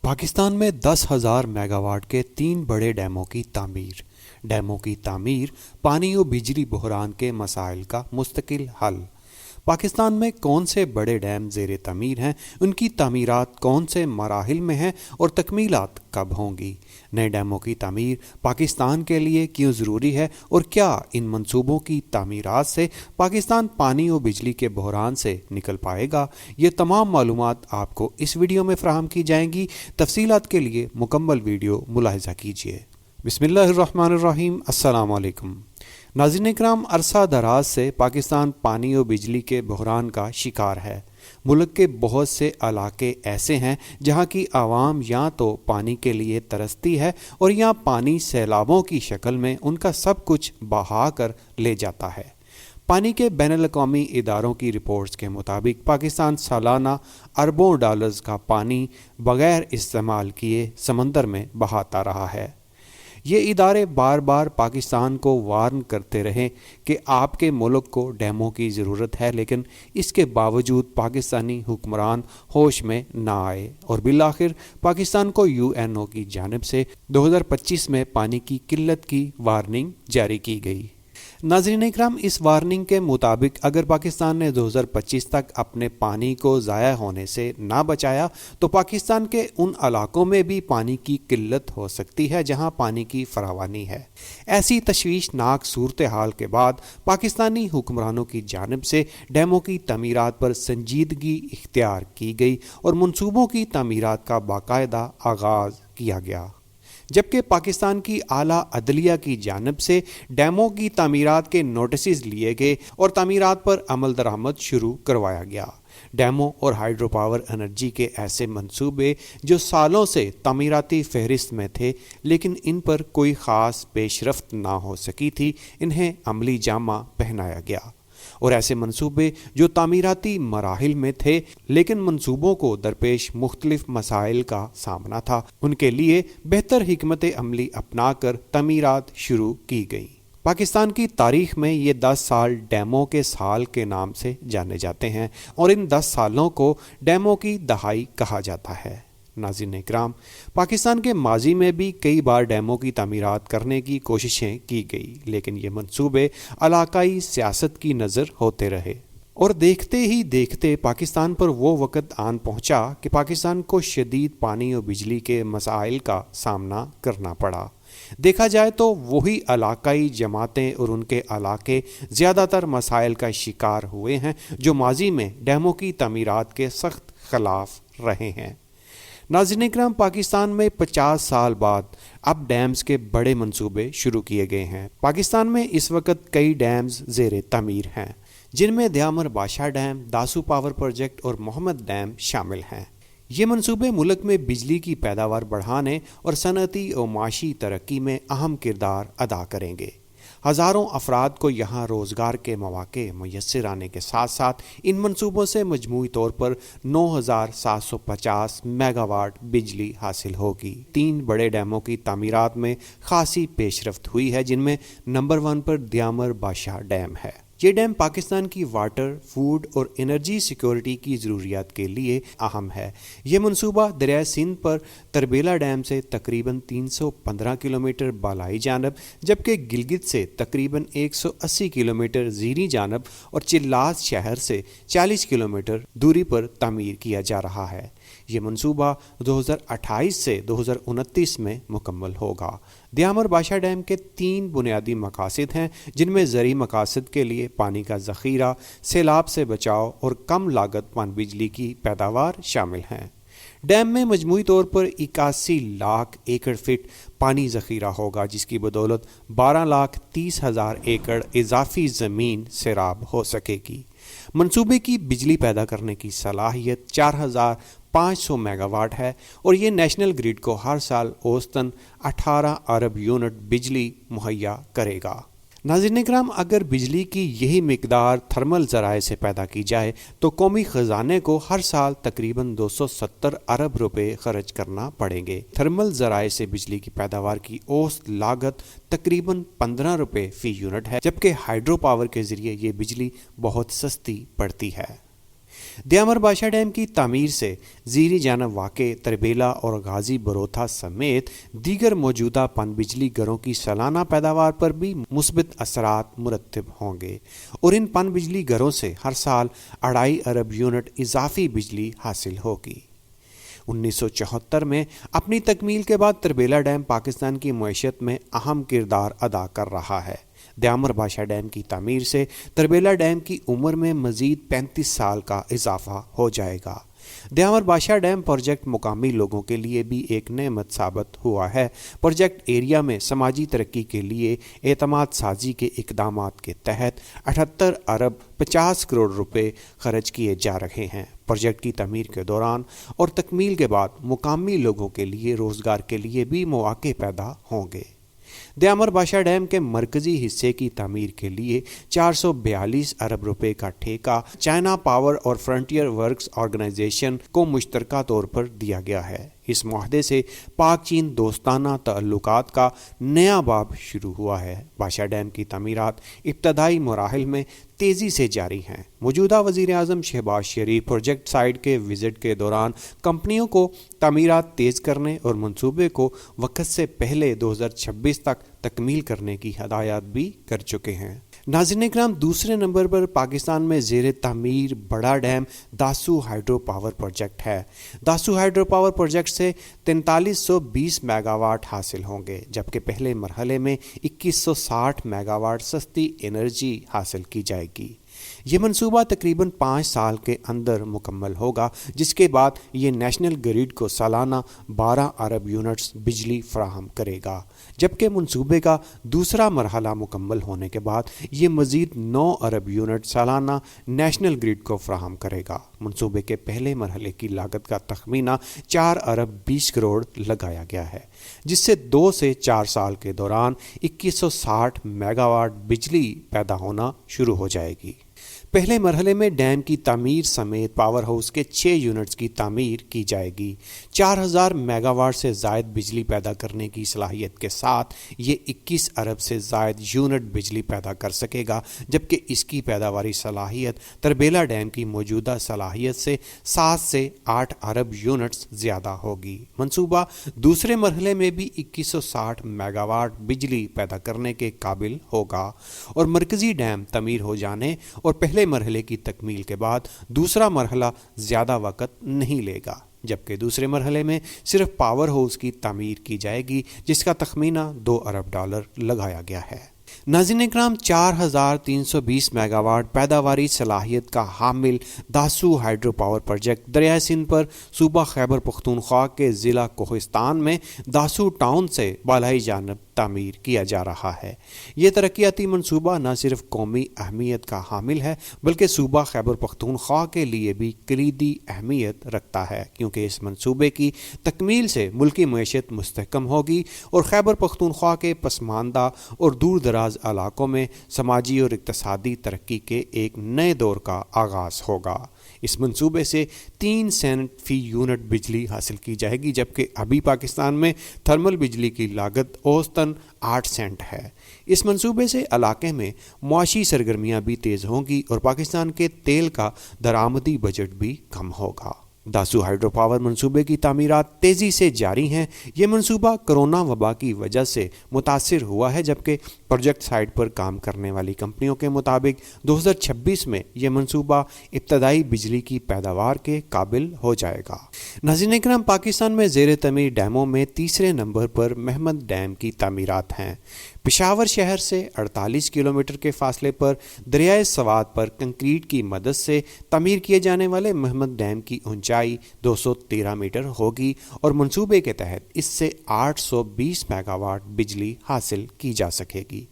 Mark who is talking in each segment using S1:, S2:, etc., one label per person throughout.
S1: پاکستان میں 10,000 mega what کے 3 بڑے ڈیموں کی تعمیر۔ ڈیموں کی تعمیر پانی و بجلی بحران کے مسائل کا مستقل حل۔ پاکستان میں کون سے بڑے ڈیم زیر تعمیر ہیں، ان کی تعمیرات کون سے مراحل میں ہیں اور تکمیلات کب ہوں گی؟ نئے ڈیموں کی تعمیر پاکستان کے لیے کیوں ضروری ہے اور کیا ان منصوبوں کی تعمیرات سے پاکستان پانی و بجلی کے بحران سے نکل پائے گا؟ یہ تمام معلومات آپ کو اس ویڈیو میں فراہم کی جائیں گی۔ تفصیلات کے لیے مکمل ویڈیو ملاحظہ کیجیے۔ بسم اللہ الرحمن الرحیم۔ السلام علیکم ناظرین اکرام، عرصہ دراز سے پاکستان پانی و بجلی کے بحران کا شکار ہے۔ ملک کے بہت سے علاقے ایسے ہیں جہاں کی عوام یا تو پانی کے لیے ترستی ہے اور یا پانی سیلابوں کی شکل میں ان کا سب کچھ بہا کر لے جاتا ہے۔ پانی کے بین الاقوامی اداروں کی رپورٹس کے مطابق پاکستان سالانہ اربوں ڈالرز کا پانی بغیر استعمال کیے سمندر میں بہاتا رہا ہے۔ یہ ادارے بار بار پاکستان کو وارن کرتے رہے کہ آپ کے ملک کو ڈیموں کی ضرورت ہے، لیکن اس کے باوجود پاکستانی حکمران ہوش میں نہ آئے اور بالآخر پاکستان کو UN کی جانب سے 2025 میں پانی کی قلت کی وارننگ جاری کی گئی۔ ناظرین اکرام، اس وارننگ کے مطابق اگر پاکستان نے 2025 تک اپنے پانی کو ضائع ہونے سے نہ بچایا تو پاکستان کے ان علاقوں میں بھی پانی کی قلت ہو سکتی ہے جہاں پانی کی فراوانی ہے۔ ایسی تشویشناک صورتحال کے بعد پاکستانی حکمرانوں کی جانب سے ڈیموں کی تعمیرات پر سنجیدگی اختیار کی گئی اور منصوبوں کی تعمیرات کا باقاعدہ آغاز کیا گیا، جبکہ پاکستان کی اعلیٰ عدلیہ کی جانب سے ڈیموں کی تعمیرات کے نوٹسز لیے گئے اور تعمیرات پر عمل درآمد شروع کروایا گیا۔ ڈیموں اور ہائیڈرو پاور انرجی کے ایسے منصوبے جو سالوں سے تعمیراتی فہرست میں تھے لیکن ان پر کوئی خاص پیش رفت نہ ہو سکی تھی، انہیں عملی جامہ پہنایا گیا، اور ایسے منصوبے جو تعمیراتی مراحل میں تھے لیکن منصوبوں کو درپیش مختلف مسائل کا سامنا تھا، ان کے لیے بہتر حکمت عملی اپنا کر تعمیرات شروع کی گئیں۔ پاکستان کی تاریخ میں یہ 10 سال ڈیموں کے سال کے نام سے جانے جاتے ہیں اور ان 10 سالوں کو ڈیموں کی دہائی کہا جاتا ہے۔ ناظرین اکرام، پاکستان کے ماضی میں بھی کئی بار ڈیموں کی تعمیرات کرنے کی کوششیں کی گئی، لیکن یہ منصوبے علاقائی سیاست کی نظر ہوتے رہے اور دیکھتے ہی دیکھتے پاکستان پر وہ وقت آن پہنچا کہ پاکستان کو شدید پانی اور بجلی کے مسائل کا سامنا کرنا پڑا۔ دیکھا جائے تو وہی علاقائی جماعتیں اور ان کے علاقے زیادہ تر مسائل کا شکار ہوئے ہیں جو ماضی میں ڈیموں کی تعمیرات کے سخت خلاف رہے ہیں۔ ناظرین اکرام، پاکستان میں 50 سال بعد اب ڈیمز کے بڑے منصوبے شروع کیے گئے ہیں۔ پاکستان میں اس وقت کئی ڈیمز زیر تعمیر ہیں، جن میں دیامر بادشاہ ڈیم، داسو پاور پروجیکٹ اور محمد ڈیم شامل ہیں۔ یہ منصوبے ملک میں بجلی کی پیداوار بڑھانے اور صنعتی و معاشی ترقی میں اہم کردار ادا کریں گے۔ ہزاروں افراد کو یہاں روزگار کے مواقع میسر آنے کے ساتھ ساتھ ان منصوبوں سے مجموعی طور پر 9,750 میگا واٹ بجلی حاصل ہوگی۔ 3 بڑے ڈیموں کی تعمیرات میں خاصی پیش رفت ہوئی ہے، جن میں نمبر 1 پر دیامر بادشاہ ڈیم ہے۔ یہ ڈیم پاکستان کی واٹر، فوڈ اور انرجی سیکورٹی کی ضروریات کے لیے اہم ہے۔ یہ منصوبہ دریائے سندھ پر تربیلا ڈیم سے تقریباً 315 کلومیٹر بالائی جانب، جبکہ گلگت سے تقریباً 180 کلومیٹر زیریں جانب اور چلاس شہر سے 40 کلومیٹر دوری پر تعمیر کیا جا رہا ہے۔ یہ منصوبہ 2028 سے 2029 میں مکمل ہوگا۔ دیامر بادشاہ ڈیم کے 3 بنیادی مقاصد ہیں، جن میں زرعی مقاصد کے لیے پانی کا ذخیرہ، سیلاب سے بچاؤ اور کم لاگت پن بجلی کی پیداوار شامل ہیں۔ ڈیم میں مجموعی طور پر 81 لاکھ ایکڑ فٹ پانی ذخیرہ ہوگا، جس کی بدولت 12,30,000 ایکڑ اضافی زمین سیراب ہو سکے گی۔ منصوبے کی بجلی پیدا کرنے کی صلاحیت 4,500 میگا واٹ ہے اور یہ نیشنل گریڈ کو ہر سال اوسطاً 18 ارب یونٹ بجلی مہیا کرے گا۔ ناظرین اکرام، اگر بجلی کی یہی مقدار تھرمل ذرائع سے پیدا کی جائے تو قومی خزانے کو ہر سال تقریباً 270 ارب روپے خرچ کرنا پڑیں گے۔ تھرمل ذرائع سے بجلی کی پیداوار کی اوسط لاگت تقریباً 15 روپے فی یونٹ ہے، جبکہ ہائیڈرو پاور کے ذریعے یہ بجلی بہت سستی پڑتی ہے۔ دیامر بادشاہ ڈیم کی تعمیر سے زیریں جانب واقع تربیلا اور غازی بروتھا سمیت دیگر موجودہ پن بجلی گھروں کی سالانہ پیداوار پر بھی مثبت اثرات مرتب ہوں گے اور ان پن بجلی گھروں سے ہر سال 2.5 ارب یونٹ اضافی بجلی حاصل ہوگی۔ 1974 میں اپنی تکمیل کے بعد تربیلا ڈیم پاکستان کی معیشت میں اہم کردار ادا کر رہا ہے۔ دیامر بادشاہ ڈیم کی تعمیر سے تربیلا ڈیم کی عمر میں مزید 35 سال کا اضافہ ہو جائے گا۔ دیامر بادشاہ ڈیم پروجیکٹ مقامی لوگوں کے لیے بھی ایک نعمت ثابت ہوا ہے۔ پروجیکٹ ایریا میں سماجی ترقی کے لیے اعتماد سازی کے اقدامات کے تحت 78 ارب 50 کروڑ روپے خرچ کیے جا رہے ہیں۔ پروجیکٹ کی تعمیر کے دوران اور تکمیل کے بعد مقامی لوگوں کے لیے روزگار کے لیے بھی مواقع پیدا ہوں گے۔ دیامر بادشاہ ڈیم کے مرکزی حصے کی تعمیر کے لیے 442 ارب روپے کا ٹھیکہ چائنا پاور اور فرنٹیئر ورکس آرگنائزیشن کو مشترکہ طور پر دیا گیا ہے۔ اس معاہدے سے پاک چین دوستانہ تعلقات کا نیا باب شروع ہوا ہے۔ بادشاہ ڈیم کی تعمیرات ابتدائی مراحل میں تیزی سے جاری ہیں۔ موجودہ وزیر اعظم شہباز شریف پروجیکٹ سائٹ کے وزٹ کے دوران کمپنیوں کو تعمیرات تیز کرنے اور منصوبے کو وقت سے پہلے 2026 تک تکمیل کرنے کی ہدایات بھی کر چکے ہیں۔ ناظرین کرام، دوسرے نمبر پر پاکستان میں زیر تعمیر بڑا dam Dasu hydro power project ہے۔ داسو ہائیڈرو پاور پروجیکٹ سے 4320 میگا واٹ حاصل ہوں گے، جبکہ پہلے مرحلے میں 2160 میگا واٹ سستی انرجی حاصل کی جائے گی۔ یہ منصوبہ تقریباً 5 سال کے اندر مکمل ہوگا، جس کے بعد یہ نیشنل گریڈ کو سالانہ 12 ارب یونٹس بجلی فراہم کرے گا، جبکہ منصوبے کا دوسرا مرحلہ مکمل ہونے کے بعد یہ مزید 9 ارب یونٹ سالانہ نیشنل گریڈ کو فراہم کرے گا۔ منصوبے کے پہلے مرحلے کی لاگت کا تخمینہ 4 ارب 20 کروڑ لگایا گیا ہے، جس سے 2 سے 4 سال کے دوران 2160 میگا واٹ بجلی پیدا ہونا شروع ہو جائے گی۔ پہلے مرحلے میں ڈیم کی تعمیر سمیت پاور ہاؤس کے 6 یونٹس کی تعمیر کی جائے گی۔ 4000 میگا واٹ سے زائد بجلی پیدا کرنے کی صلاحیت کے ساتھ یہ 21 ارب سے زائد یونٹ بجلی پیدا کر سکے گا، جبکہ اس کی پیداواری صلاحیت تربیلا ڈیم کی موجودہ صلاحیت سے 7 سے 8 ارب یونٹس زیادہ ہوگی۔ منصوبہ دوسرے مرحلے میں بھی 2160 میگا واٹ بجلی پیدا کرنے کے قابل ہوگا اور مرکزی ڈیم تعمیر ہو جانے اور پہلے مرحلے کی تکمیل کے بعد دوسرا مرحلہ زیادہ وقت نہیں لے گا، جبکہ دوسرے مرحلے میں صرف پاور ہاؤس کی تعمیر کی جائے گی، جس کا تخمینہ 2 ارب ڈالر لگایا گیا ہے۔ ناظرین اکرام، 4320 میگا واٹ پیداواری صلاحیت کا حامل داسو ہائیڈرو پاور پروجیکٹ دریائے سندھ پر صوبہ خیبر پختونخوا کے ضلع کوہستان میں داسو ٹاؤن سے بالائی جانب تعمیر کیا جا رہا ہے۔ یہ ترقیاتی منصوبہ نہ صرف قومی اہمیت کا حامل ہے بلکہ صوبہ خیبر پختونخوا کے لیے بھی کلیدی اہمیت رکھتا ہے، کیونکہ اس منصوبے کی تکمیل سے ملکی معیشت مستحکم ہوگی اور خیبر پختونخوا کے پسماندہ اور دور دراز علاقوں میں سماجی اور اقتصادی ترقی کے ایک نئے دور کا آغاز ہوگا۔ اس منصوبے سے 3 سینٹ فی یونٹ بجلی حاصل کی جائے گی، جبکہ ابھی پاکستان میں تھرمل بجلی کی لاگت اوسطاً 8 سینٹ ہے۔ اس منصوبے سے علاقے میں معاشی سرگرمیاں بھی تیز ہوں گی اور پاکستان کے تیل کا درآمدی بجٹ بھی کم ہوگا۔ داسو ہائیڈرو پاور منصوبے کی تعمیرات تیزی سے جاری ہیں۔ یہ منصوبہ کرونا وبا کی وجہ سے متاثر ہوا ہے، جبکہ پروجیکٹ سائٹ پر کام کرنے والی کمپنیوں کے مطابق 2026 میں یہ منصوبہ ابتدائی بجلی کی پیداوار کے قابل ہو جائے گا۔ ناظرین اکرام، پاکستان میں زیر تعمیر ڈیموں میں تیسرے نمبر پر محمد ڈیم کی تعمیرات ہیں۔ پشاور شہر سے 48 کلومیٹر کے فاصلے پر دریائے سوات پر کنکریٹ کی مدد سے تعمیر کیے جانے والے محمد ڈیم کی اونچائی 213 میٹر ہوگی اور منصوبے کے تحت اس سے 820 میگا واٹ بجلی حاصل کی جا سکے گی۔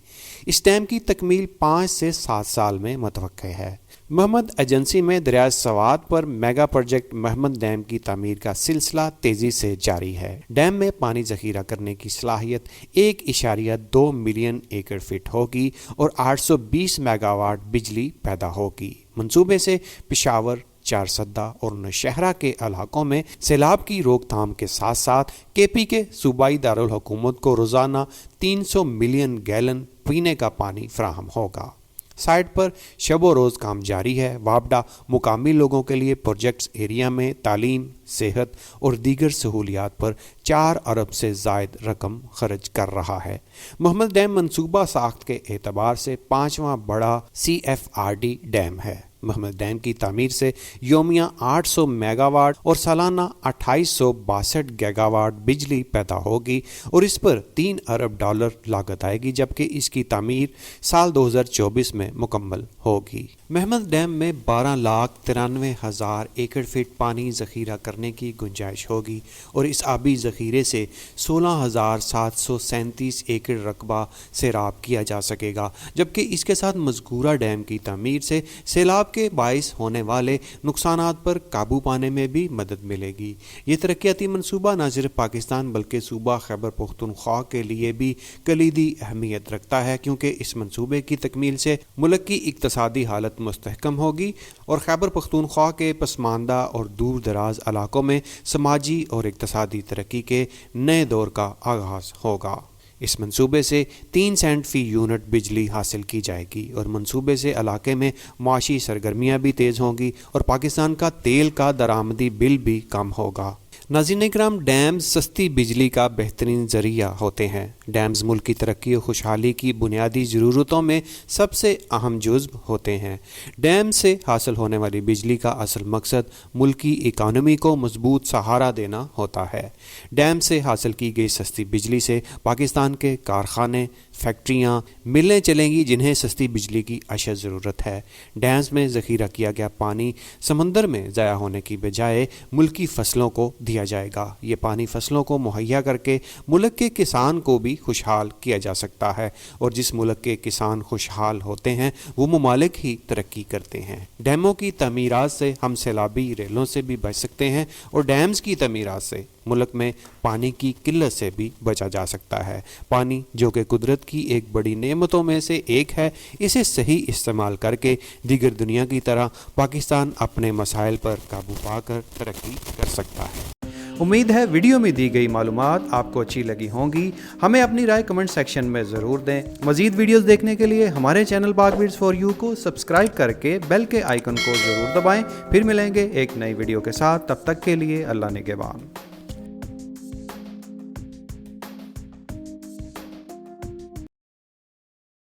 S1: اس ڈیم کی تکمیل 5 سے 7 سال میں متوقع ہے۔ محمد ایجنسی میں دریائے سوات پر میگا پروجیکٹ محمد ڈیم کی تعمیر کا سلسلہ تیزی سے جاری ہے۔ ڈیم میں پانی ذخیرہ کرنے کی صلاحیت 1.2 ملین ایکڑ فٹ ہوگی اور 820 میگا واٹ بجلی پیدا ہوگی۔ منصوبے سے پشاور، چارسدہ اور نوشہرہ کے علاقوں میں سیلاب کی روک تھام کے ساتھ ساتھ کے پی کے صوبائی دارالحکومت کو روزانہ 300 ملین گیلن پینے کا پانی فراہم ہوگا۔ سائٹ پر شب و روز کام جاری ہے۔ وابڈا مقامی لوگوں کے لیے پروجیکٹس ایریا میں تعلیم، صحت اور دیگر سہولیات پر 4 ارب سے زائد رقم خرچ کر رہا ہے۔ محمد ڈیم منصوبہ ساخت کے اعتبار سے 5واں بڑا CFRD ڈیم ہے۔ محمد ڈیم کی تعمیر سے یومیہ 800 میگا واٹ اور سالانہ 2862 گیگا واٹ بجلی پیدا ہوگی اور اس پر $3 ارب لاگت آئے گی، جبکہ اس کی تعمیر سال 2024 میں مکمل ہوگی۔ محمد ڈیم میں 12,93,000 ایکڑ فٹ پانی ذخیرہ کرنے کی گنجائش ہوگی اور اس آبی ذخیرے سے 16,737 ایکڑ رقبہ سیراب کیا جا سکے گا، جبکہ اس کے ساتھ مذکورہ ڈیم کی تعمیر سے سیلاب کے باعث ہونے والے نقصانات پر قابو پانے میں بھی مدد ملے گی۔ یہ ترقیاتی منصوبہ نہ صرف پاکستان بلکہ صوبہ خیبر پختونخوا کے لیے بھی کلیدی اہمیت رکھتا ہے، کیونکہ اس منصوبے کی تکمیل سے ملک کی اقتصادی حالت مستحکم ہوگی اور خیبر پختونخوا کے پسماندہ اور دور دراز علاقوں میں سماجی اور اقتصادی ترقی کے نئے دور کا آغاز ہوگا۔ اس منصوبے سے 3 سینٹ فی یونٹ بجلی حاصل کی جائے گی اور منصوبے سے علاقے میں معاشی سرگرمیاں بھی تیز ہوں گی اور پاکستان کا تیل کا درآمدی بل بھی کم ہوگا۔ ناظرین کرام، ڈیمز سستی بجلی کا بہترین ذریعہ ہوتے ہیں۔ ڈیمز ملک کی ترقی و خوشحالی کی بنیادی ضرورتوں میں سب سے اہم جزو ہوتے ہیں۔ ڈیم سے حاصل ہونے والی بجلی کا اصل مقصد ملکی اکانومی کو مضبوط سہارا دینا ہوتا ہے۔ ڈیم سے حاصل کی گئی سستی بجلی سے پاکستان کے کارخانے، فیکٹریاں، ملیں چلیں گی جنہیں سستی بجلی کی اشد ضرورت ہے۔ ڈیمز میں ذخیرہ کیا گیا پانی سمندر میں ضائع ہونے کی بجائے ملکی فصلوں کو دیا جائے گا۔ یہ پانی فصلوں کو مہیا کر کے ملک کے کسان کو بھی خوشحال کیا جا سکتا ہے، اور جس ملک کے کسان خوشحال ہوتے ہیں وہ ممالک ہی ترقی کرتے ہیں۔ ڈیموں کی تعمیرات سے ہم سیلابی ریلوں سے بھی بچ سکتے ہیں اور ڈیمز کی تعمیرات سے ملک میں پانی کی قلت سے بھی بچا جا سکتا ہے۔ پانی جو کہ قدرت کی ایک بڑی نعمتوں میں سے ایک ہے، اسے صحیح استعمال کر کے دیگر دنیا کی طرح پاکستان اپنے مسائل پر قابو پا کر ترقی کر سکتا ہے۔ امید ہے ویڈیو میں دی گئی معلومات آپ کو اچھی لگی ہوں گی۔ ہمیں اپنی رائے کمنٹ سیکشن میں ضرور دیں۔ مزید ویڈیوز دیکھنے کے لیے ہمارے چینل پاک ویڈز فار یو کو سبسکرائب کر کے بیل کے آئیکن کو ضرور دبائیں۔ پھر ملیں گے ایک نئی ویڈیو کے ساتھ، تب تک کے لیے اللہ نگہبان۔